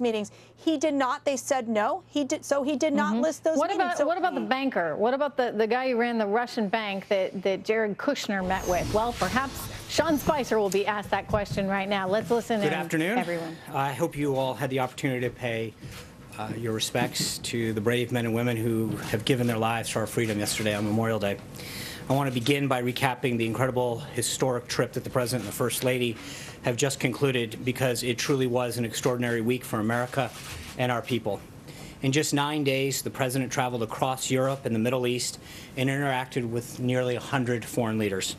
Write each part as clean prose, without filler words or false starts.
meetings. He did not. They said no. He did. So he did not list those meetings. What about the banker? What about the guy who ran the Russian bank that Jared Kushner met with? Well, perhaps Sean Spicer will be asked that question right now. Let's listen in. Good afternoon, everyone. I hope you all had the opportunity to pay your respects to the brave men and women who have given their lives for our freedom yesterday on Memorial Day. I want to begin by recapping the incredible historic trip that the President and the First Lady have just concluded, because it truly was an extraordinary week for America and our people. In just 9 days, the President traveled across Europe and the Middle East and interacted with nearly 100 foreign leaders.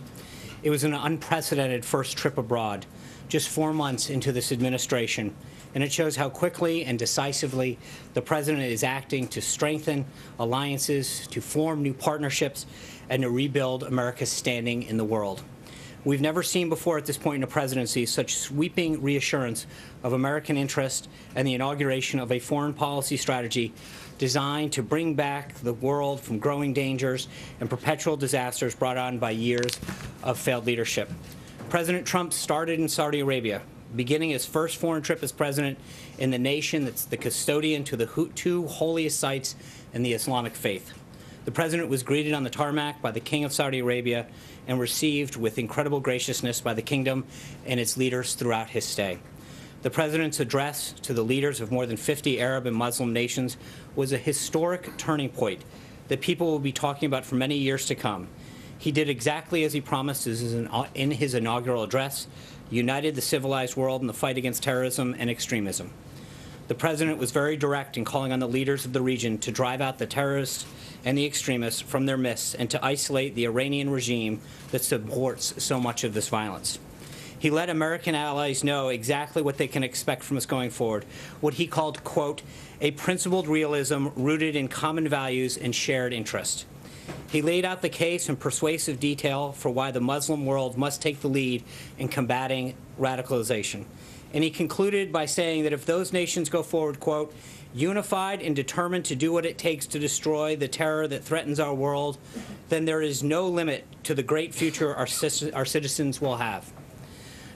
It was an unprecedented first trip abroad, just 4 months into this administration, and it shows how quickly and decisively the President is acting to strengthen alliances, to form new partnerships, and to rebuild America's standing in the world. We've never seen before at this point in a presidency such sweeping reassurance of American interest and the inauguration of a foreign policy strategy designed to bring back the world from growing dangers and perpetual disasters brought on by years of failed leadership. President Trump started in Saudi Arabia, beginning his first foreign trip as president in the nation that's the custodian to the two holiest sites in the Islamic faith. The President was greeted on the tarmac by the King of Saudi Arabia and received with incredible graciousness by the kingdom and its leaders throughout his stay. The President's address to the leaders of more than 50 Arab and Muslim nations was a historic turning point that people will be talking about for many years to come. He did exactly as he promised in his inaugural address, united the civilized world in the fight against terrorism and extremism. The President was very direct in calling on the leaders of the region to drive out the terrorists and the extremists from their midst and to isolate the Iranian regime that supports so much of this violence. He let American allies know exactly what they can expect from us going forward, what he called, quote, a principled realism rooted in common values and shared interest. He laid out the case in persuasive detail for why the Muslim world must take the lead in combating radicalization. And he concluded by saying that if those nations go forward, quote, unified and determined to do what it takes to destroy the terror that threatens our world, then there is no limit to the great future our citizens will have.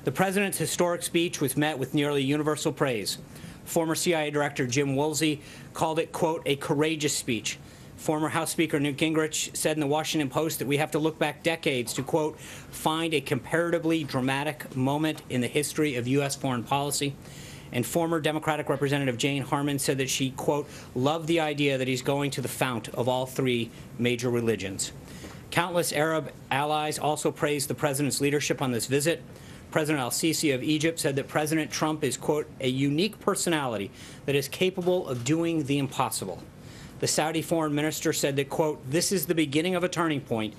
The President's historic speech was met with nearly universal praise. Former CIA Director Jim Woolsey called it, quote, a courageous speech. Former House Speaker Newt Gingrich said in the Washington Post that we have to look back decades to, quote, find a comparatively dramatic moment in the history of U.S. foreign policy. And former Democratic Representative Jane Harman said that she, quote, loved the idea that he's going to the fount of all three major religions. Countless Arab allies also praised the President's leadership on this visit. President al-Sisi of Egypt said that President Trump is, quote, a unique personality that is capable of doing the impossible. The Saudi foreign minister said that, quote, this is the beginning of a turning point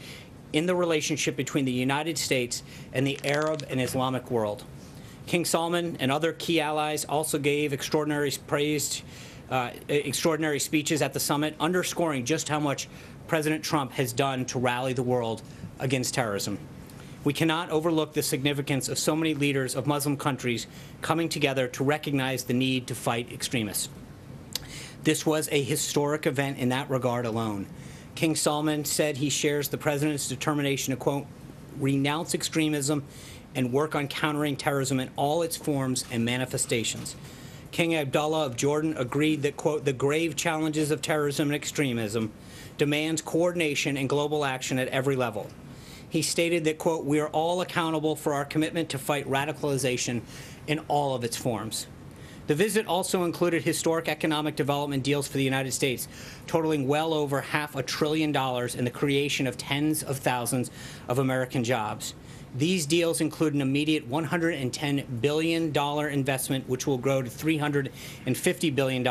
in the relationship between the United States and the Arab and Islamic world. King Salman and other key allies also gave extraordinary speeches at the summit, underscoring just how much President Trump has done to rally the world against terrorism. We cannot overlook the significance of so many leaders of Muslim countries coming together to recognize the need to fight extremists. This was a historic event in that regard alone. King Salman said he shares the President's determination to, quote, renounce extremism and work on countering terrorism in all its forms and manifestations. King Abdullah of Jordan agreed that, quote, the grave challenges of terrorism and extremism demands coordination and global action at every level. He stated that, quote, we are all accountable for our commitment to fight radicalization in all of its forms. The visit also included historic economic development deals for the United States, totaling well over $500 billion in the creation of tens of thousands of American jobs. These deals include an immediate $110 billion investment, which will grow to $350 billion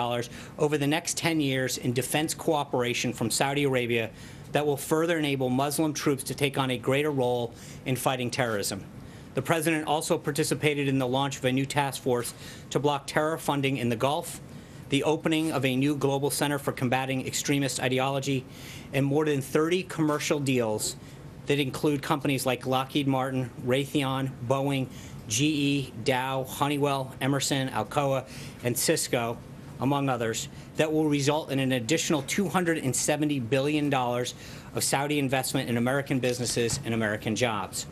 over the next 10 years in defense cooperation from Saudi Arabia that will further enable Muslim troops to take on a greater role in fighting terrorism. The President also participated in the launch of a new task force to block terror funding in the Gulf, the opening of a new global center for combating extremist ideology, and more than 30 commercial deals that include companies like Lockheed Martin, Raytheon, Boeing, GE, Dow, Honeywell, Emerson, Alcoa, and Cisco, among others, that will result in an additional $270 billion of Saudi investment in American businesses and American jobs.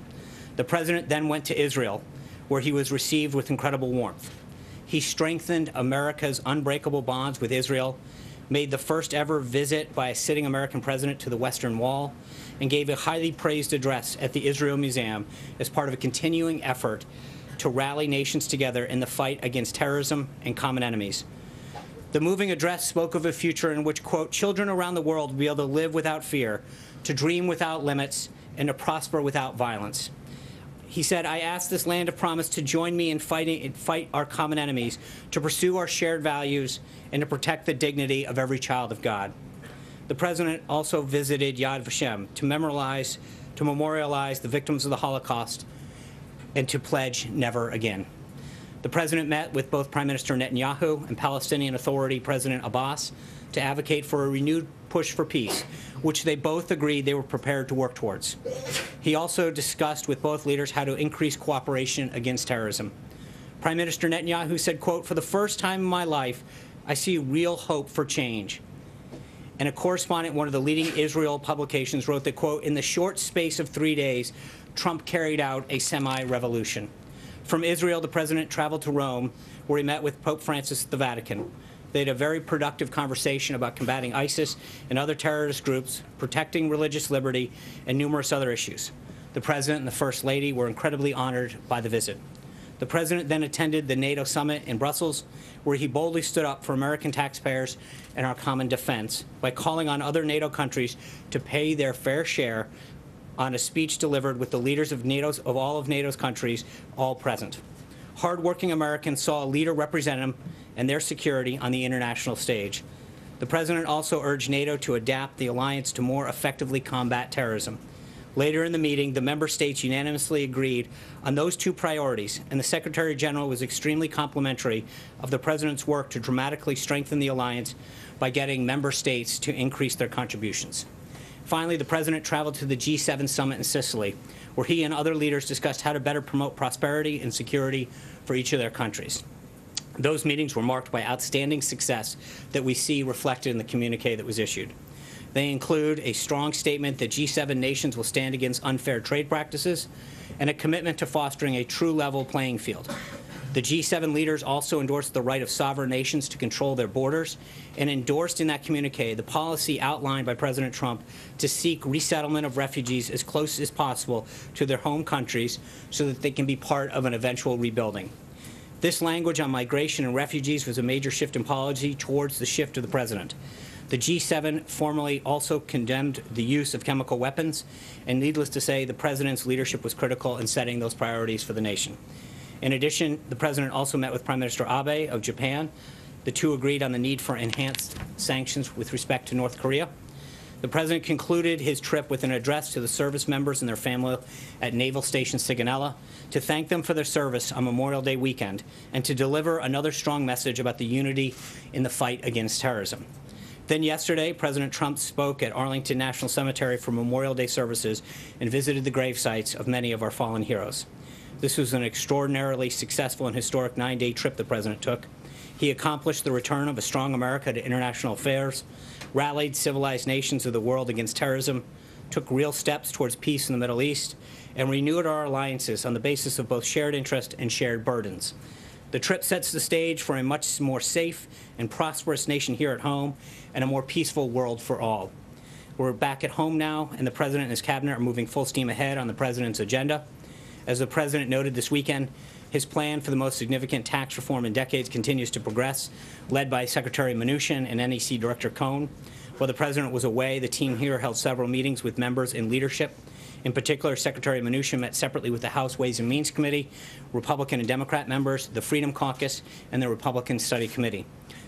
The President then went to Israel, where he was received with incredible warmth. He strengthened America's unbreakable bonds with Israel, made the first ever visit by a sitting American president to the Western Wall, and gave a highly praised address at the Israel Museum as part of a continuing effort to rally nations together in the fight against terrorism and common enemies. The moving address spoke of a future in which, quote, children around the world will be able to live without fear, to dream without limits, and to prosper without violence. He said, I ask this land of promise to join me in fight our common enemies, to pursue our shared values, and to protect the dignity of every child of God. The president also visited Yad Vashem to memorialize the victims of the Holocaust and to pledge never again. The president met with both Prime Minister Netanyahu and Palestinian Authority President Abbas to advocate for a renewed push for peace, which they both agreed they were prepared to work towards. He also discussed with both leaders how to increase cooperation against terrorism. Prime Minister Netanyahu said, quote, for the first time in my life, I see real hope for change. And a correspondent at one of the leading Israel publications wrote that, quote, in the short space of 3 days, Trump carried out a semi-revolution. From Israel, the president traveled to Rome, where he met with Pope Francis at the Vatican. They had a very productive conversation about combating ISIS and other terrorist groups, protecting religious liberty, and numerous other issues. The president and the First Lady were incredibly honored by the visit. The president then attended the NATO summit in Brussels, where he boldly stood up for American taxpayers and our common defense by calling on other NATO countries to pay their fair share on a speech delivered with the leaders of all of NATO's countries, all present. Hardworking Americans saw a leader represent them and their security on the international stage. The president also urged NATO to adapt the alliance to more effectively combat terrorism. Later in the meeting, the member states unanimously agreed on those two priorities, and the Secretary General was extremely complimentary of the president's work to dramatically strengthen the alliance by getting member states to increase their contributions. Finally, the president traveled to the G7 summit in Sicily, where he and other leaders discussed how to better promote prosperity and security for each of their countries. Those meetings were marked by outstanding success that we see reflected in the communique that was issued. They include a strong statement that G7 nations will stand against unfair trade practices and a commitment to fostering a true level playing field. The G7 leaders also endorsed the right of sovereign nations to control their borders and endorsed in that communique the policy outlined by President Trump to seek resettlement of refugees as close as possible to their home countries so that they can be part of an eventual rebuilding. This language on migration and refugees was a major shift in policy towards the shift of the president. The G7 formally also condemned the use of chemical weapons, and needless to say, the president's leadership was critical in setting those priorities for the nation. In addition, the president also met with Prime Minister Abe of Japan. The two agreed on the need for enhanced sanctions with respect to North Korea. The president concluded his trip with an address to the service members and their family at Naval Station Sigonella to thank them for their service on Memorial Day weekend and to deliver another strong message about the unity in the fight against terrorism. Then yesterday, President Trump spoke at Arlington National Cemetery for Memorial Day services and visited the grave sites of many of our fallen heroes. This was an extraordinarily successful and historic 9-day trip the president took. He accomplished the return of a strong America to international affairs, rallied civilized nations of the world against terrorism, took real steps towards peace in the Middle East, and renewed our alliances on the basis of both shared interest and shared burdens. The trip sets the stage for a much more safe and prosperous nation here at home and a more peaceful world for all. We're back at home now, and the president and his cabinet are moving full steam ahead on the president's agenda. As the president noted this weekend, his plan for the most significant tax reform in decades continues to progress, led by Secretary Mnuchin and NEC Director Cohn. While the president was away, the team here held several meetings with members in leadership. In particular, Secretary Mnuchin met separately with the House Ways and Means Committee, Republican and Democrat members, the Freedom Caucus, and the Republican Study Committee.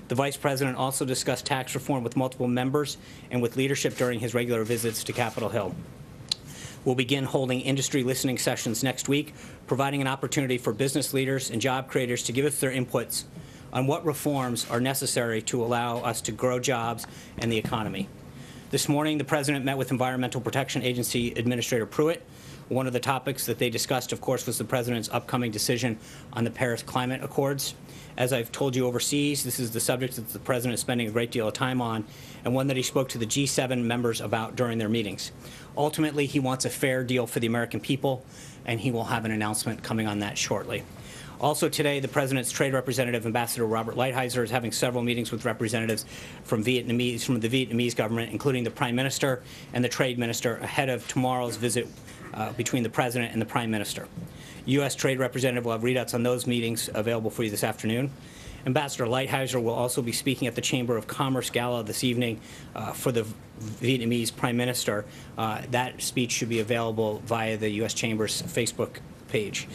The vice president also discussed tax reform with multiple members and with leadership during his regular visits to Capitol Hill. We'll begin holding industry listening sessions next week, providing an opportunity for business leaders and job creators to give us their inputs on what reforms are necessary to allow us to grow jobs and the economy. This morning, the president met with Environmental Protection Agency Administrator Pruitt. One of the topics that they discussed, of course, was the president's upcoming decision on the Paris Climate Accords. As I've told you overseas, this is the subject that the president is spending a great deal of time on, and one that he spoke to the G7 members about during their meetings. Ultimately, he wants a fair deal for the American people, and he will have an announcement coming on that shortly. Also today, the President's trade representative, Ambassador Robert Lighthizer, is having several meetings with representatives from the Vietnamese government, including the Prime Minister and the Trade Minister, ahead of tomorrow's visit between the President and the Prime Minister. U.S. Trade Representative will have readouts on those meetings available for you this afternoon. Ambassador Lighthizer will also be speaking at the Chamber of Commerce Gala this evening for the Vietnamese Prime Minister. That speech should be available via the U.S. Chamber's Facebook page.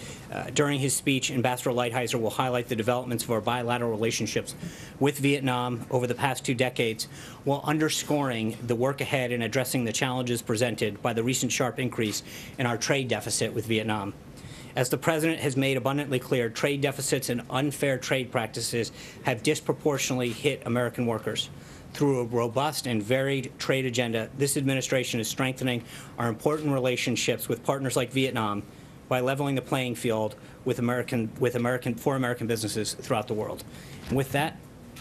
During his speech, Ambassador Lighthizer will highlight the developments of our bilateral relationships with Vietnam over the past 2 decades, while underscoring the work ahead in addressing the challenges presented by the recent sharp increase in our trade deficit with Vietnam. As the President has made abundantly clear, trade deficits and unfair trade practices have disproportionately hit American workers. Through a robust and varied trade agenda, this administration is strengthening our important relationships with partners like Vietnam by leveling the playing field with American businesses throughout the world. And with that,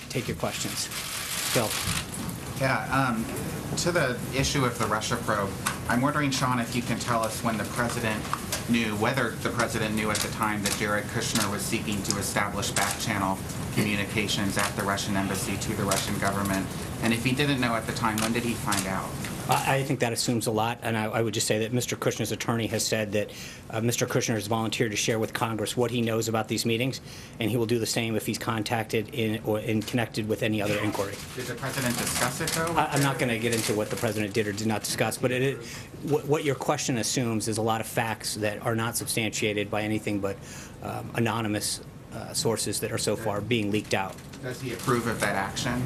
take your questions. Bill. Yeah, to the issue of the Russia probe, I'm wondering, Sean, if you can tell us when the President knew, whether the President knew at the time that Jared Kushner was seeking to establish back-channel communications at the Russian embassy to the Russian government. And if he didn't know at the time, when did he find out? I think that assumes a lot, and I would just say that Mr. Kushner's attorney has said that Mr. Kushner has volunteered to share with Congress what he knows about these meetings, and he will do the same if he's contacted or connected with any other inquiry. Did the President discuss it, though? I'm not going to get into what the President did or did not discuss, but what your question assumes is a lot of facts that are not substantiated by anything but anonymous sources that are so far being leaked out. Does he approve of that action?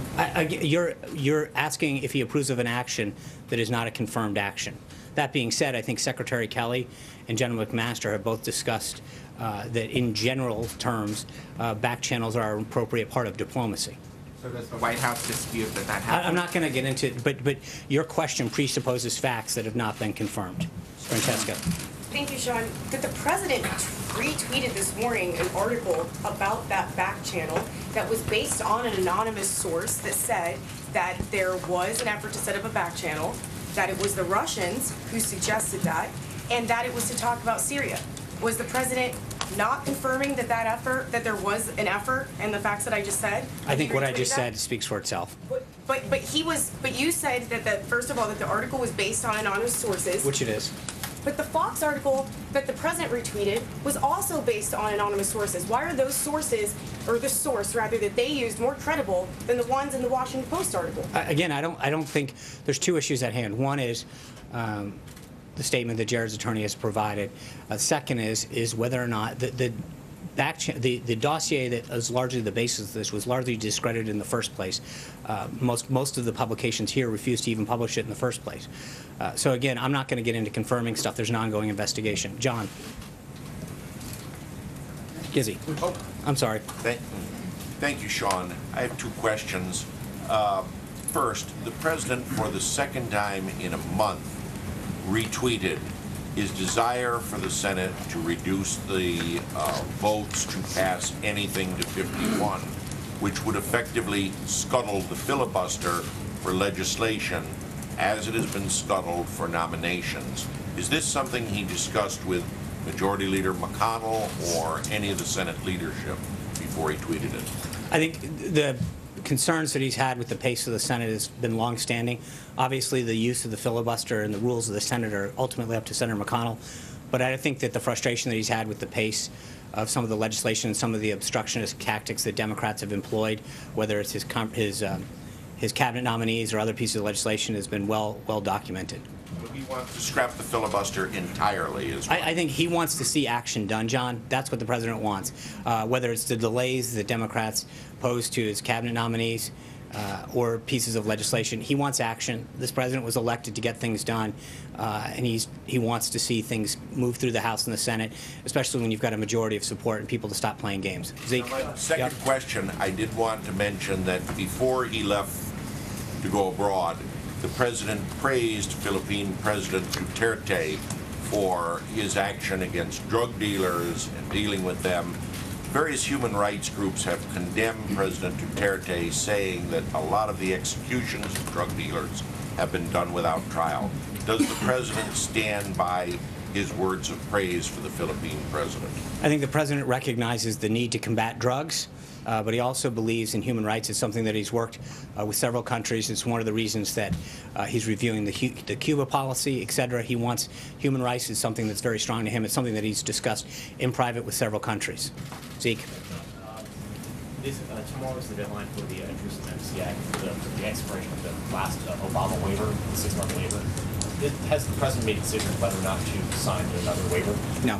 You're asking if he approves of an action that is not a confirmed action. That being said, I think Secretary Kelly and General McMaster have both discussed that in general terms, back channels are an appropriate part of diplomacy. So does the White House dispute that that happened? I'm not going to get into it, but your question presupposes facts that have not been confirmed. Francesca. Thank you, Sean. Did the President retweeted this morning an article about that back channel that was based on an anonymous source that said that there was an effort to set up a back channel, that it was the Russians who suggested that, and that it was to talk about Syria? Was the President not confirming that there was an effort and the facts that I just said? I think what I just said speaks for itself. But you said that first of all that the article was based on anonymous sources. Which it is. But the Fox article that the President retweeted was also based on anonymous sources. Why are those sources, or the source rather, that they used more credible than the ones in the Washington Post article? Again, I don't think there's 2 issues at hand. One is the statement that Jared's attorney has provided. Second is whether or not the dossier that is largely the basis of this was largely discredited in the first place. Most of the publications here refused to even publish it in the first place. So again, I'm not going to get into confirming stuff. There's an ongoing investigation. John. Gizzy. Oh. I'm sorry. Thank you, Sean. I have 2 questions. First, the President, for the second time in a month, retweeted his desire for the Senate to reduce the votes to pass anything to 51, which would effectively scuttle the filibuster for legislation as it has been scuttled for nominations. Is this something he discussed with Majority Leader McConnell or any of the Senate leadership before he tweeted it? I think the concerns that he's had with the pace of the Senate has been longstanding. Obviously, the use of the filibuster and the rules of the Senate are ultimately up to Senator McConnell. But I think that the frustration that he's had with the pace of some of the legislation and some of the obstructionist tactics that Democrats have employed, whether it's his cabinet nominees or other pieces of legislation, has been well documented. He wants to scrap the filibuster entirely as well. I think he wants to see action done, John. That's what the President wants. Whether it's the delays that Democrats pose to his cabinet nominees or pieces of legislation, he wants action. This President was elected to get things done, and he wants to see things move through the House and the Senate, especially when you've got a majority of support and people to stop playing games. Zeke? My second question, I did want to mention that before he left to go abroad, the President praised Philippine President Duterte for his action against drug dealers and dealing with them. Various human rights groups have condemned President Duterte, saying that a lot of the executions of drug dealers have been done without trial. Does the President stand by his words of praise for the Philippine president? I think the president recognizes the need to combat drugs, but he also believes in human rights. It's something that he's worked with several countries. It's one of the reasons that he's reviewing the Cuba policy, et cetera. He wants human rights is something that's very strong to him. It's something that he's discussed in private with several countries. Zeke. Tomorrow is the deadline for the Terrorism MCA, for the expiration of the last Obama waiver, the 6-month waiver. Has the president made a decision whether or not to sign another waiver? No.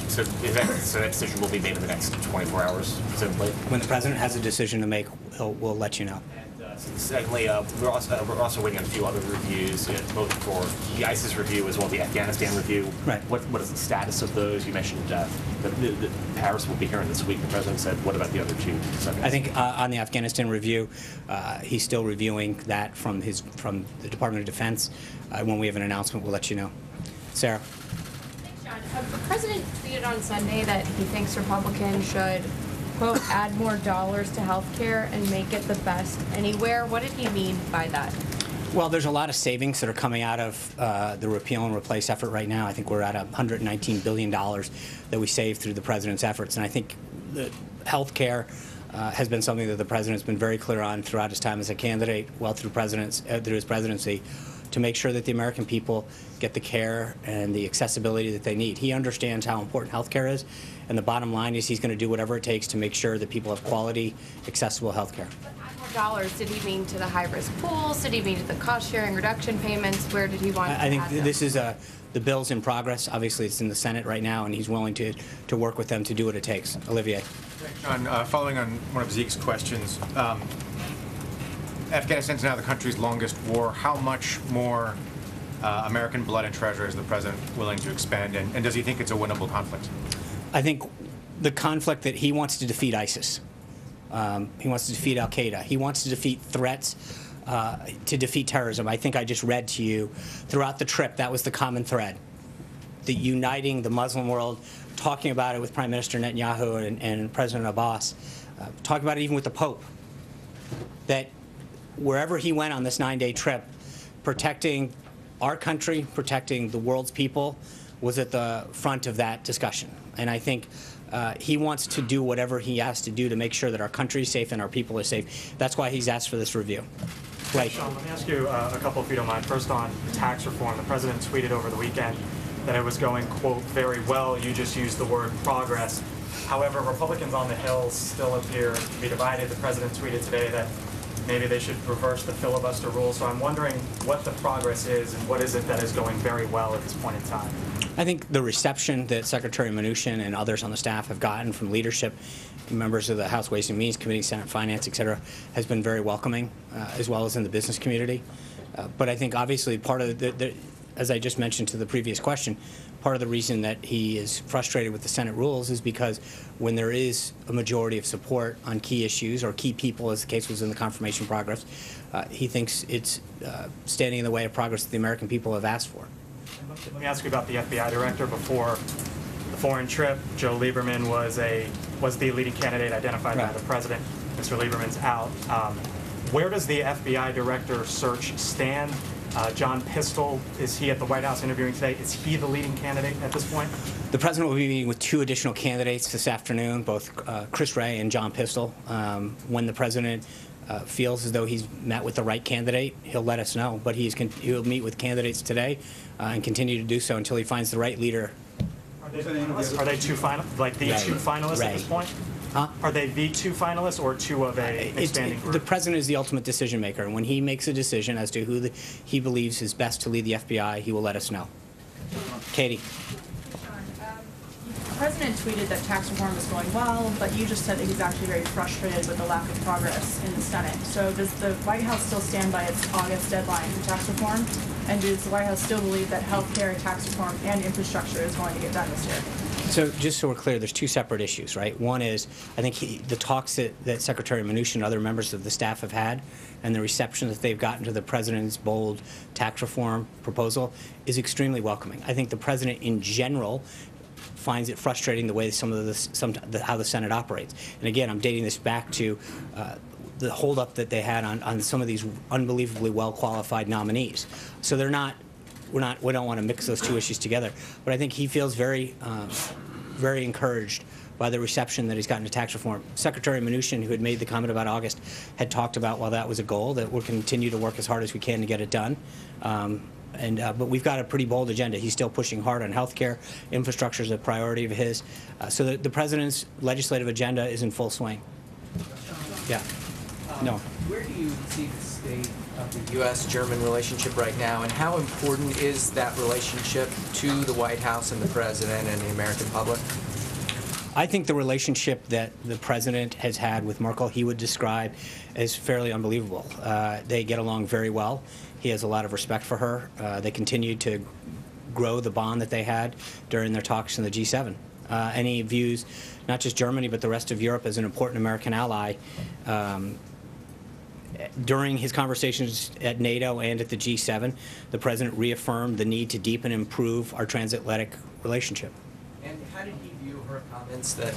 So that decision will be made in the next 24 hours, simply? When the president has a decision to make, we'll let you know. Secondly, we're also waiting on a few other reviews, both for the ISIS review as well as the Afghanistan review. Right. What is the status of those? You mentioned that Paris will be hearing this week. The president said, what about the other two subjects? I think on the Afghanistan review, he's still reviewing that from the Department of Defense. When we have an announcement, we'll let you know. Sarah. Thanks, John. The president tweeted on Sunday that he thinks Republicans should, quote, add more dollars to health care and make it the best anywhere. What did he mean by that? Well, there's a lot of savings that are coming out of the repeal and replace effort right now. I think we're at $119 billion that we saved through the president's efforts. And I think the health care has been something that the president's been very clear on throughout his time as a candidate, well through his presidency, to make sure that the American people get the care and the accessibility that they need. He understands how important health care is, and the bottom line is he's going to do whatever it takes to make sure that people have quality, accessible health care. But add more dollars, did he mean to the high-risk pools? Did he mean to the cost-sharing reduction payments? Where did he want to add them? I think this is the bill's in progress. Obviously, it's in the Senate right now, and he's willing to work with them to do what it takes. Olivier. Thanks, John. Following on one of Zeke's questions, Afghanistan's now the country's longest war. How much more American blood and treasure is the president willing to expend, and does he think it's a winnable conflict? I think the conflict that he wants to defeat ISIS. He wants to defeat Qaeda. He wants to defeat threats, to defeat terrorism. I think I just read to you throughout the trip that was the common thread. The uniting the Muslim world, talking about it with Prime Minister Netanyahu and President Abbas, talking about it even with the Pope, that wherever he went on this 9-day trip, protecting our country, protecting the world's people, was at the front of that discussion. And I think he wants to do whatever he has to do to make sure that our country is safe and our people are safe. That's why he's asked for this review. Right. Sean, let me ask you a couple, if you don't mind. First, on tax reform, the president tweeted over the weekend that it was going, quote, very well. You just used the word progress. However, Republicans on the Hill still appear to be divided. The president tweeted today that maybe they should reverse the filibuster rule. So I'm wondering what the progress is and what is it that is going very well at this point in time? I think the reception that Secretary Mnuchin and others on the staff have gotten from leadership, members of the House Ways and Means Committee, Senate Finance, et cetera, has been very welcoming, as well as in the business community. But I think obviously part of as I just mentioned to the previous question, part of the reason that he is frustrated with the Senate rules is because when there is a majority of support on key issues or key people, as the case was in the confirmation progress, he thinks it's standing in the way of progress that the American people have asked for. Let me ask you about the FBI director. Before the foreign trip, Joe Lieberman was the leading candidate identified by the president. Mr. Lieberman's out. Where does the FBI director search stand? John Pistol, is he at the White House interviewing today? Is he the leading candidate at this point? The president will be meeting with 2 additional candidates this afternoon, both Chris Wray and John Pistol. When the president feels as though he's met with the right candidate, he'll let us know. But he'll meet with candidates today and continue to do so until he finds the right leader. Are they two finalists at this point? Huh? Are they the 2 finalists or 2 of a expanding group? The president is the ultimate decision maker, and when he makes a decision as to who he believes is best to lead the FBI, he will let us know. Katie. The president tweeted that tax reform is going well, but you just said that he's actually very frustrated with the lack of progress in the Senate. So does the White House still stand by its August deadline for tax reform? And does the White House still believe that health care, tax reform, and infrastructure is going to get done this year? So just so we're clear, there's 2 separate issues, right? One is, I think the talks that Secretary Mnuchin and other members of the staff have had and the reception that they've gotten to the president's bold tax reform proposal is extremely welcoming. I think the president in general finds it frustrating the way how the Senate operates. And again, I'm dating this back to the holdup that they had on some of these unbelievably well-qualified nominees. So they're not we don't want to mix those two issues together. But I think he feels very encouraged by the reception that he's gotten to tax reform. Secretary Mnuchin, who had made the comment about August, had talked about, while that was a goal, that we'll continue to work as hard as we can to get it done. But we've got a pretty bold agenda. He's still pushing hard on health care. Infrastructure is a priority of his. So the president's legislative agenda is in full swing. Yeah. No. Where do you see the state of the U.S.-German relationship right now, and how important is that relationship to the White House and the president and the American public? I think the relationship that the president has had with Merkel, he would describe as fairly unbelievable. They get along very well. He has a lot of respect for her. They continue to grow the bond that they had during their talks in the G7. And he views not just Germany, but the rest of Europe as an important American ally. During his conversations at NATO and at the G7, the president reaffirmed the need to deepen and improve our transatlantic relationship. And how did he view her comments that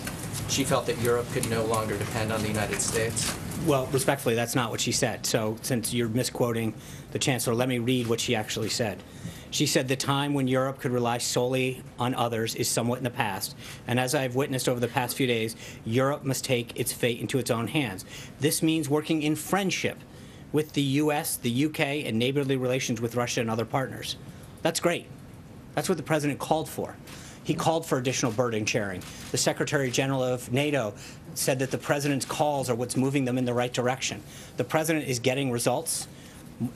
she felt that Europe could no longer depend on the United States? Well, respectfully, that's not what she said. So since you're misquoting the chancellor, let me read what she actually said. She said the time when Europe could rely solely on others is somewhat in the past. And as I've witnessed over the past few days, Europe must take its fate into its own hands. This means working in friendship with the U.S., the U.K., and neighborly relations with Russia and other partners. That's great. That's what the president called for. He called for additional burden sharing. The Secretary General of NATO said that the president's calls are what's moving them in the right direction. The president is getting results,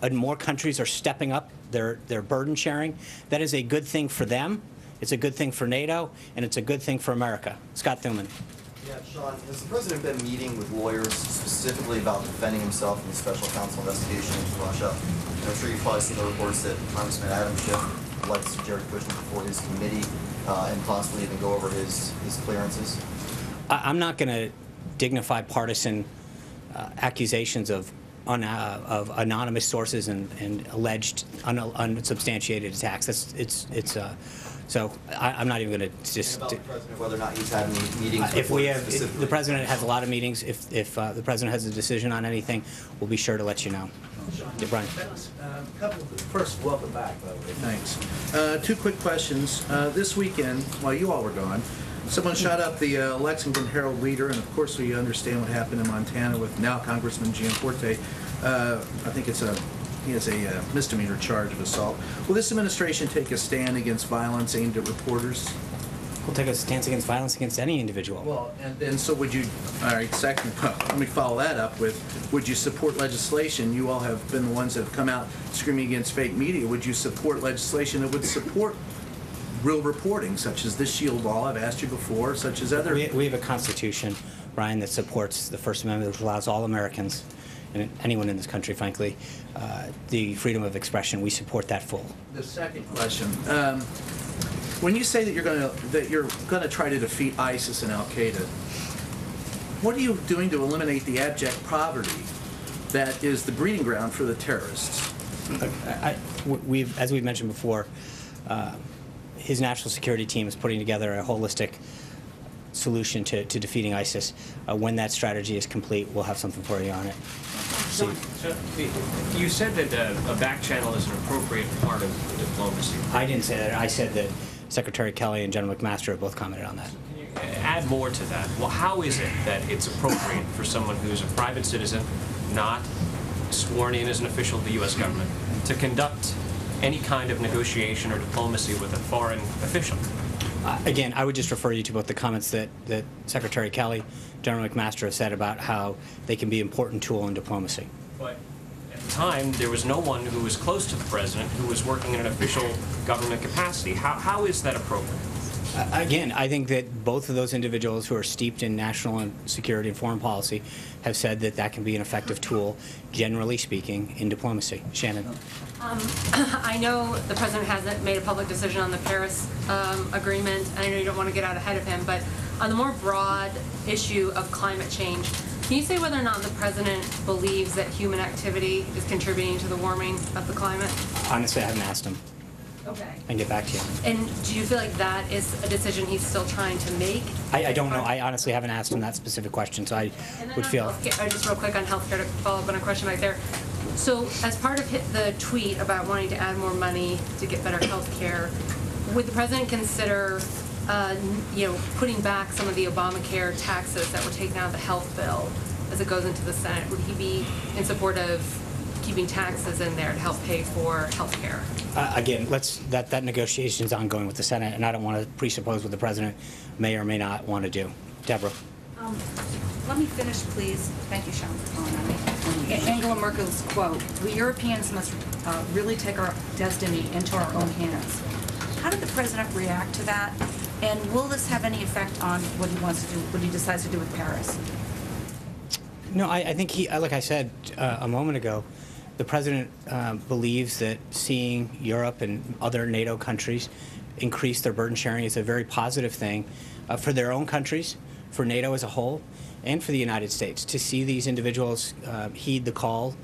and more countries are stepping up their burden sharing. That is a good thing for them, it's a good thing for NATO, and it's a good thing for America. Scott Thuman. Yeah, Sean, has the president been meeting with lawyers specifically about defending himself in the special counsel investigation into Russia? And I'm sure you've probably seen the reports that Congressman Adam Schiff would like to see Jared Kushner before his committee and possibly even go over his clearances. I'm not going to dignify partisan accusations of anonymous sources and alleged unsubstantiated attacks. So I'm not even going to just. About the president, whether or not he's had any meetings. If the president has a lot of meetings, if the president has a decision on anything, we'll be sure to let you know. Yeah, Brian. First, welcome back, by the way. Thanks. Two quick questions. This weekend, while you all were gone, someone shot up the Lexington Herald-Leader, and of course we understand what happened in Montana with now Congressman Gianforte. I think he has a misdemeanor charge of assault. Will this administration take a stand against violence aimed at reporters? We'll take a stance against violence against any individual. Well, and so would you, all right, second, let me follow that up with, would you support legislation? You all have been the ones that have come out screaming against fake media. Would you support legislation that would support real reporting, such as this SHIELD law I've asked you before, such as other? We have a Constitution, Brian, that supports the First Amendment, which allows all Americans, and anyone in this country, frankly, the freedom of expression. We support that full. The second question. When you say that you're going to try to defeat ISIS and Al Qaeda, what are you doing to eliminate the abject poverty that is the breeding ground for the terrorists? As we've mentioned before, his national security team is putting together a holistic solution to defeating ISIS. When that strategy is complete, we'll have something for you on it. So you said that a back channel is an appropriate part of diplomacy. I didn't say that. I said that Secretary Kelly and General McMaster have both commented on that. Can you add more to that? Well, how is it that it's appropriate for someone who's a private citizen, not sworn in as an official of the U.S. government, to conduct any kind of negotiation or diplomacy with a foreign official? Again, I would just refer you to both the comments that Secretary Kelly, General McMaster have said about how they can be an important tool in diplomacy. But at the time, there was no one who was close to the president who was working in an official government capacity. How is that appropriate? Again, I think that both of those individuals who are steeped in national and security and foreign policy have said that that can be an effective tool, generally speaking, in diplomacy. Shannon. I know the president hasn't made a public decision on the Paris agreement, and I know you don't want to get out ahead of him, but on the more broad issue of climate change, can you say whether or not the president believes that human activity is contributing to the warming of the climate? Honestly, I haven't asked him. Okay. And get back to you. And do you feel like that is a decision he's still trying to make? I don't know. I honestly haven't asked him that specific question, so I would feel. Just real quick on healthcare to follow up on a question right there. So as part of the tweet about wanting to add more money to get better health care, would the president consider putting back some of the Obamacare taxes that were taken out of the health bill as it goes into the Senate? Would he be in support of keeping taxes in there to help pay for health care? Again, that negotiation is ongoing with the Senate, and I don't want to presuppose what the president may or may not want to do. Deborah. Let me finish, please. Thank you, Sean, for calling on me. Angela Merkel's quote, "We Europeans must really take our destiny into our own hands." How did the president react to that? And will this have any effect on what he wants to do, what he decides to do with Paris? No, I think he, like I said a moment ago, the president believes that seeing Europe and other NATO countries increase their burden sharing is a very positive thing for their own countries, for NATO as a whole, and for the United States. To see these individuals heed the call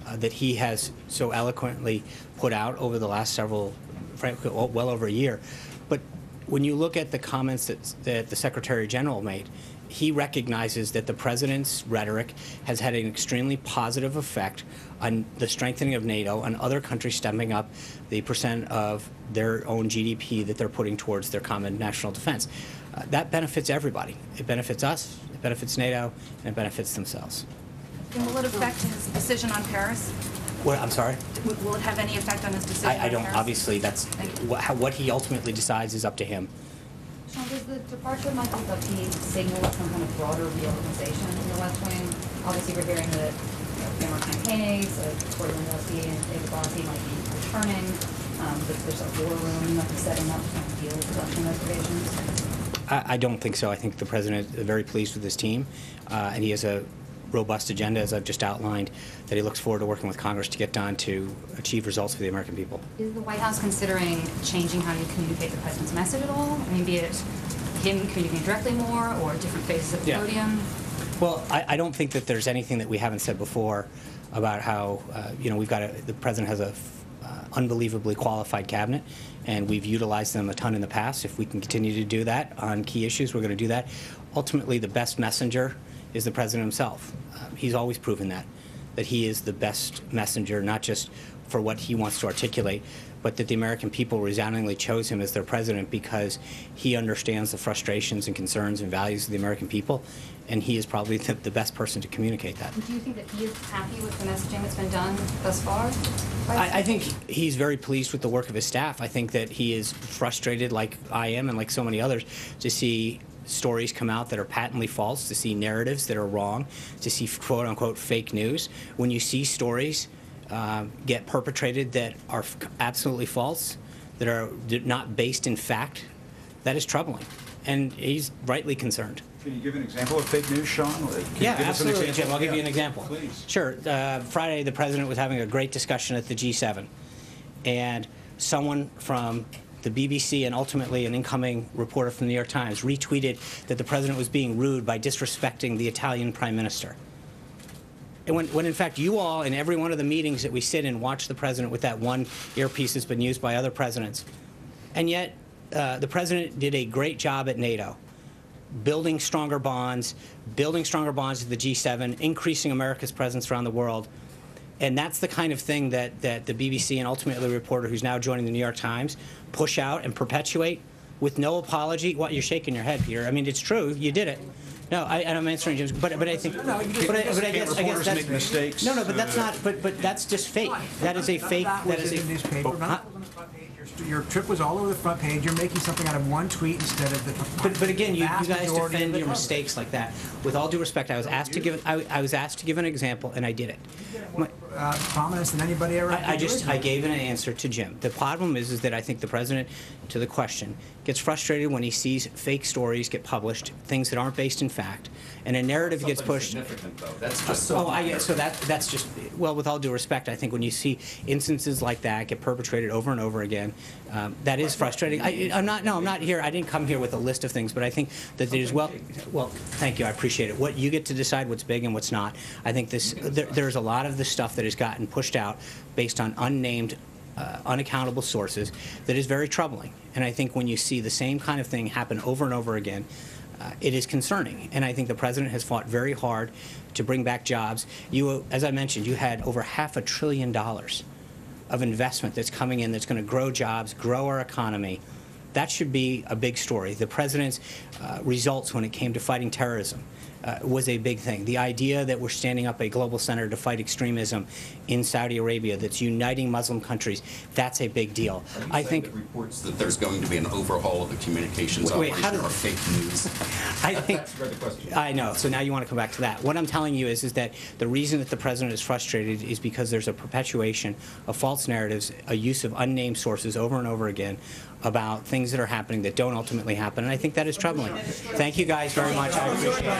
that he has so eloquently put out over the last several, frankly, well over a year. But when you look at the comments that the Secretary General made, he recognizes that the president's rhetoric has had an extremely positive effect on the strengthening of NATO and other countries stepping up the percent of their own GDP that they're putting towards their common national defense. That benefits everybody. It benefits us, it benefits NATO, and it benefits themselves. And will it affect his decision on Paris? What, I'm sorry? Will it have any effect on his decision I on don't, Paris? obviously, that's what he ultimately decides is up to him. Sean, does the departure of Michael Duffy signal some kind of broader reorganization in the West Wing? Obviously, we're hearing that former campaign aides, Corey Lewandowski and David Bossie might be returning. There's a war room setting up to deal with Russian reservations. I don't think so. I think the president is very pleased with his team, and he has a robust agenda, as I've just outlined, that he looks forward to working with Congress to get done to achieve results for the American people. Is the White House considering changing how you communicate the president's message at all? I mean, be it him communicating directly more or different faces at the podium? Well, I don't think that there's anything that we haven't said before about how, we've got the president has a unbelievably qualified cabinet, and we've utilized them a ton in the past. If we can continue to do that on key issues, we're going to do that. Ultimately, the best messenger is the president himself. He's always proven that he is the best messenger, not just for what he wants to articulate, but that the American people resoundingly chose him as their president because he understands the frustrations and concerns and values of the American people, and he is probably the best person to communicate that. Do you think that he is happy with the messaging that's been done thus far? I think he's very pleased with the work of his staff. I think that he is frustrated, like I am and like so many others, to see stories come out that are patently false, to see narratives that are wrong, to see quote-unquote fake news. When you see stories get perpetrated that are absolutely false, that are not based in fact, that is troubling. And he's rightly concerned. Can you give an example of fake news, Sean? Yeah, absolutely, Jim. I'll give you an example. Please. Sure. Friday, the president was having a great discussion at the G7, and someone from the BBC and ultimately an incoming reporter from the New York Times retweeted that the president was being rude by disrespecting the Italian prime minister. And when in fact you all in every one of the meetings that we sit in watch the president with that one earpiece that's been used by other presidents. And yet the president did a great job at NATO, building stronger bonds at the G7, increasing America's presence around the world. And that's the kind of thing that the BBC and ultimately the reporter who's now joining the New York Times push out and perpetuate with no apology. What, you're shaking your head, Peter. I mean, it's true. You did it. No, I'm answering Jim's, but I think, but I guess that's, make mistakes. No, but that's not, but that's just fake. That is a fake, that is a, newspaper. Your trip was all over the front page. You're making something out of one tweet instead of the. But again, you guys defend your mistakes like that. With all due respect, I was asked to give an example, and I did it. Prominence than anybody ever. I gave an answer to Jim. The problem is that I think the president, to the question, gets frustrated when he sees fake stories get published, things that aren't based in fact, and a narrative gets pushed. Significant, though. That's just so. So that's just, well, with all due respect, I think when you see instances like that get perpetrated over and over again, that is frustrating. I'm not here. I didn't come here with a list of things, but I think that there's well, thank you. I appreciate it. What you get to decide what's big and what's not. I think there's a lot of this stuff that has gotten pushed out based on unnamed, unaccountable sources that is very troubling. And I think when you see the same kind of thing happen over and over again, it is concerning. And I think the president has fought very hard to bring back jobs. You, as I mentioned, you had over $500 billion of investment that's coming in that's going to grow jobs, grow our economy. That should be a big story. The president's results when it came to fighting terrorism was a big thing. The idea that we're standing up a global center to fight extremism in Saudi Arabia that's uniting Muslim countries, that's a big deal. I think reports that there's going to be an overhaul of the communications operation are fake news. I think I know. So now you want to come back to that. What I'm telling you is that the reason that the president is frustrated is because there's a perpetuation of false narratives, a use of unnamed sources over and over again about things that are happening that don't ultimately happen, and I think that is troubling. Thank you guys very much. I appreciate it.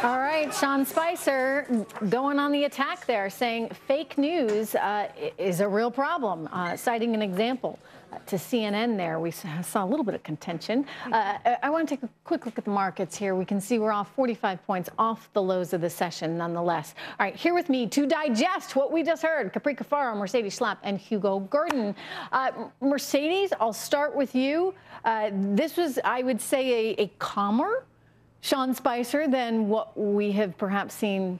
All right, Sean Spicer going on the attack there, saying fake news is a real problem, citing an example to CNN there. We saw a little bit of contention. I want to take a quick look at the markets here. We can see we're off 45 points off the lows of the session nonetheless. All right, here with me to digest what we just heard, Capri Cafaro, Mercedes Schlapp, and Hugo Gurdon. Mercedes, I'll start with you. This was, I would say, a calmer Sean Spicer than what we have perhaps seen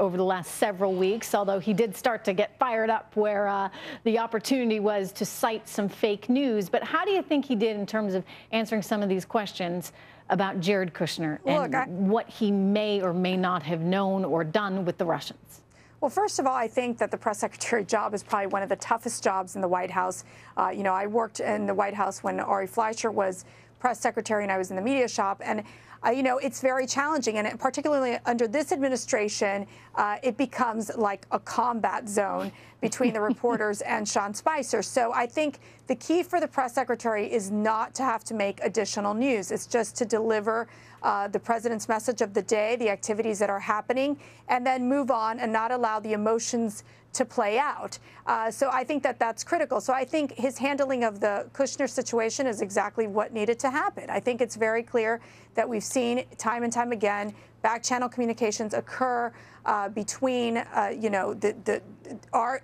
over the last several weeks, although he did start to get fired up where the opportunity was to cite some fake news. But how do you think he did in terms of answering some of these questions about Jared Kushner and what he may or may not have known or done with the Russians? Well, first of all, I think that the press secretary job is probably one of the toughest jobs in the White House. You know, I worked in the White House when Ari Fleischer was press secretary and I was in the media shop. And you know, it's very challenging, and particularly under this administration, it becomes like a combat zone between the reporters and Sean Spicer. So I think the key for the press secretary is not to have to make additional news. It's just to deliver the president's message of the day, the activities that are happening, and then move on and not allow the emotions to play out. So I think that that's critical. So I think his handling of the Kushner situation is exactly what needed to happen. I think it's very clear that we've seen time and time again back-channel communications occur between, you know, the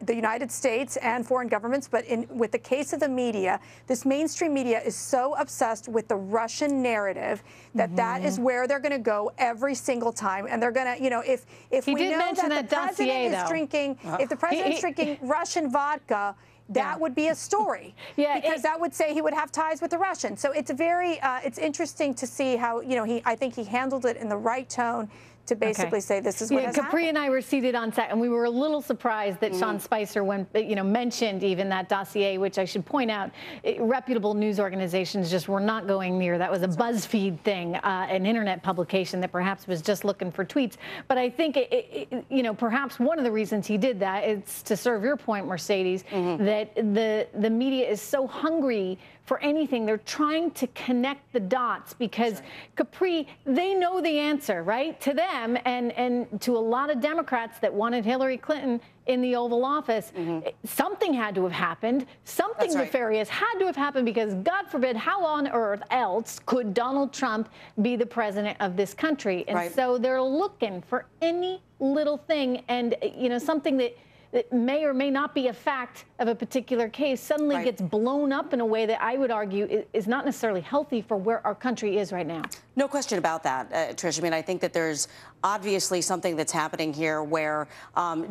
United States and foreign governments. But with the case of the media, this mainstream media is so obsessed with the Russian narrative that that is where they're going to go every single time. And they're going to, you know, if we know that the president is drinking, if the president's drinking Russian vodka, that would be a story, because that would say he would have ties with the Russians. So it's very, it's interesting to see how, you know, I think he handled it in the right tone to basically say this is what has Capri happened. and I were seated on set, and we were a little surprised that Sean Spicer, mentioned even that dossier, which I should point out, reputable news organizations just were not going near. That was a BuzzFeed thing, an internet publication that perhaps was just looking for tweets. But I think, perhaps one of the reasons he did that is to serve your point, Mercedes, that the media is so hungry for anything. They're trying to connect the dots because, Capri, they know the answer, right? To them and to a lot of Democrats that wanted Hillary Clinton in the Oval Office, something had to have happened. Something nefarious had to have happened because, God forbid, how on earth else could Donald Trump be the president of this country? And so they're looking for any little thing and, something that may or may not be a fact of a particular case suddenly gets blown up in a way that I would argue is not necessarily healthy for where our country is right now. No question about that, Trish. I mean, I think that there's obviously something that's happening here where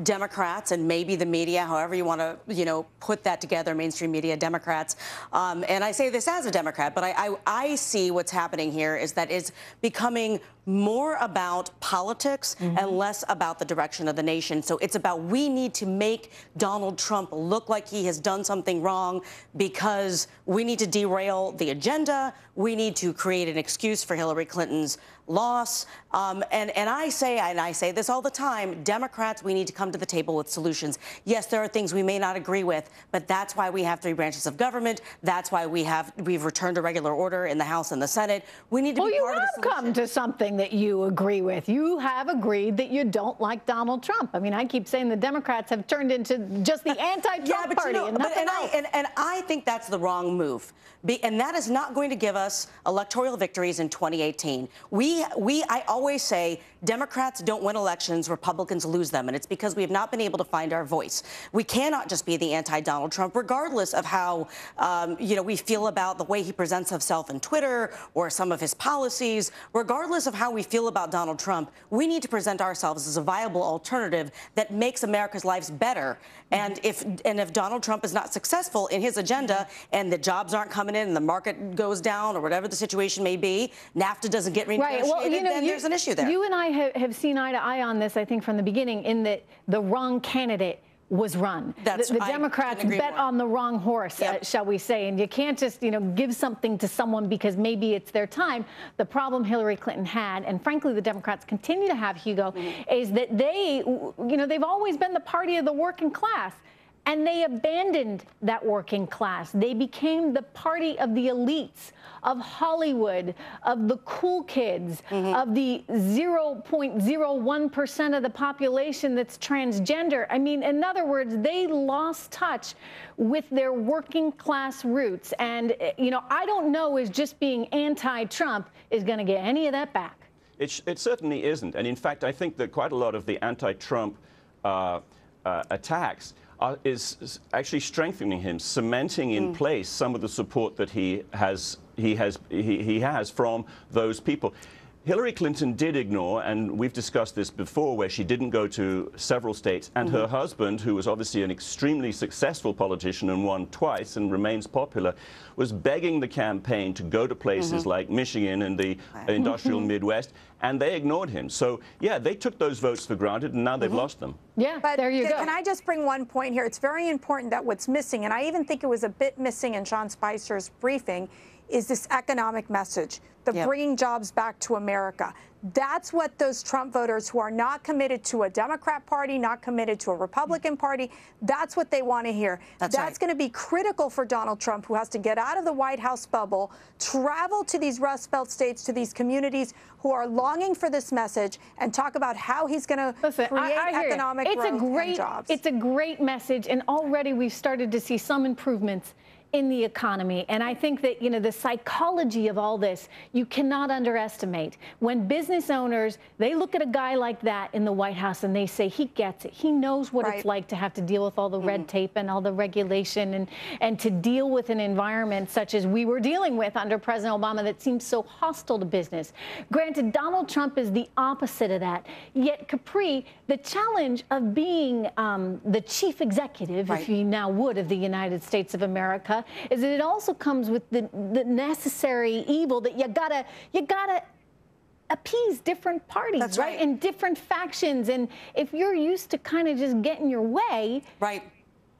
Democrats and maybe the media, however you want to, put that together, mainstream media, Democrats, and I say this as a Democrat, but I see what's happening here is that it's becoming more about politics and less about the direction of the nation. So it's about we need to make Donald Trump look like he has done something wrong because we need to derail the agenda. We need to create an excuse for Hillary Clinton's loss. And I say this all the time, Democrats, we need to come to the table with solutions. Yes, there are things we may not agree with, but that's why we have 3 branches of government. That's why we've returned a regular order in the House and the Senate. We need to be part of the solution. Well, you have come to something that you agree with. You have agreed that you don't like Donald Trump. I mean, I keep saying the Democrats have turned into just the anti-Trump party and nothing else. And I think that's the wrong move. And that is not going to give us electoral victories in 2018. We I always say Democrats don't win elections, Republicans lose them, and it's because we have not been able to find our voice. We cannot just be the anti-Donald Trump, regardless of how we feel about the way he presents himself on Twitter or some of his policies. Regardless of how we feel about Donald Trump, we need to present ourselves as a viable alternative that makes America's lives better. And if Donald Trump is not successful in his agenda, and the jobs aren't coming in, and the market goes down, or whatever the situation may be, NAFTA doesn't get renegotiated, right. Well, then there's an issue there. You and I have seen eye to eye on this, I think, from the beginning, in that the wrong candidate was run. The Democrats bet on the wrong horse, shall we say, and you can't just, give something to someone because maybe it's their time. The problem Hillary Clinton had, and frankly the Democrats continue to have, Hugo, is that they've always been the party of the working class. And they abandoned that working class. They became the party of the elites, of Hollywood, of the cool kids, of the 0.01% of the population that's transgender. I mean, in other words, they lost touch with their working class roots. And, I don't know if just being anti-Trump is going to get any of that back. It certainly isn't. And in fact, I think that quite a lot of the anti-Trump attacks is actually strengthening him, cementing in place some of the support that he has from those people. Hillary Clinton did ignore, and we've discussed this before, where she didn't go to several states, and her husband, who was obviously an extremely successful politician and won twice and remains popular, was begging the campaign to go to places like Michigan and the industrial Midwest, and they ignored him. So, yeah, they took those votes for granted, and now they've lost them. Yeah, but there you go. Can I just bring one point here? It's very important that what's missing, and I even think it was a bit missing in Sean Spicer's briefing, is this economic message, the bringing jobs back to America. That's what those Trump voters who are not committed to a Democrat party, not committed to a Republican party, that's what they want to hear. That's going to be critical for Donald Trump, who has to get out of the White House bubble, travel to these Rust Belt states, to these communities who are longing for this message, and talk about how he's going to create economic growth and jobs. It's a great message, and already we've started to see some improvements in the economy. And I think that, the psychology of all this, you cannot underestimate. When business owners, they look at a guy like that in the White House and they say, he gets it. He knows what it's like to have to deal with all the red tape and all the regulation and to deal with an environment such as we were dealing with under President Obama that seems so hostile to business. Granted, Donald Trump is the opposite of that. Yet, Capri, the challenge of being the chief executive, if you now would, of the United States of America, is that it also comes with the necessary evil that you gotta appease different parties, right? And different factions. And if you're used to kind of just getting your way,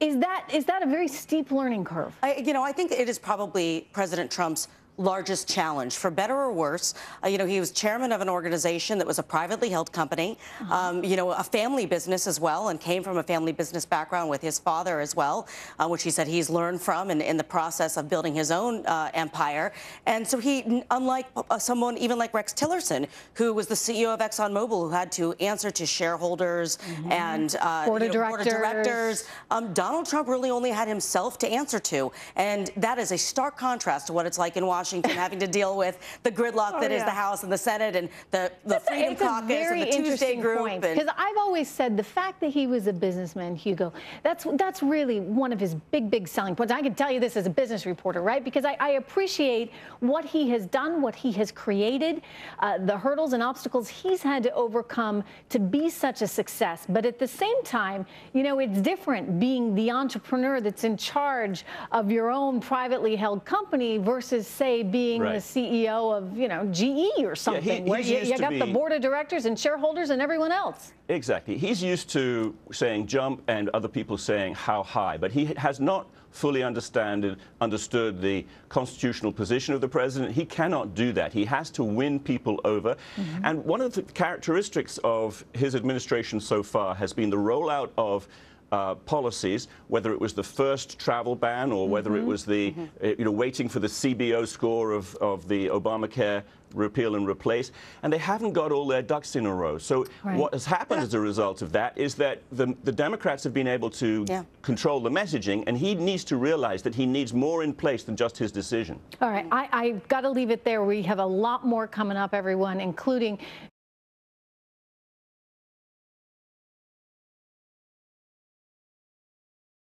is that a very steep learning curve? I think it is probably President Trump's largest challenge, for better or worse. He was chairman of an organization that was a privately held company, a family business as well, and came from a family business background with his father as well, which he said he's learned from in the process of building his own empire. And so he, unlike someone even like Rex Tillerson, who was the CEO of ExxonMobil, who had to answer to shareholders and board of directors, Donald Trump really only had himself to answer to. And that is a stark contrast to what it's like in Washington, having to deal with the gridlock that is the House and the Senate and the Freedom Caucus and the Tuesday Group. Because I've always said the fact that he was a businessman, Hugo, that's really one of his big selling points. I can tell you this as a business reporter, right? Because I appreciate what he has done, what he has created, the hurdles and obstacles he's had to overcome to be such a success. But at the same time, it's different being the entrepreneur that's in charge of your own privately held company versus, say, being the CEO of, GE or something, where you got the board of directors and shareholders and everyone else. Exactly. He's used to saying jump and other people saying how high, but he has not fully understood the constitutional position of the president. He cannot do that. He has to win people over. And one of the characteristics of his administration so far has been the rollout of policies, whether it was the first travel ban or whether it was the, waiting for the CBO score of the Obamacare repeal and replace, and they haven't got all their ducks in a row. So what has happened as a result of that is that the Democrats have been able to control the messaging, and he needs to realize that he needs more in place than just his decision. All right, I've got to leave it there. We have a lot more coming up, everyone, including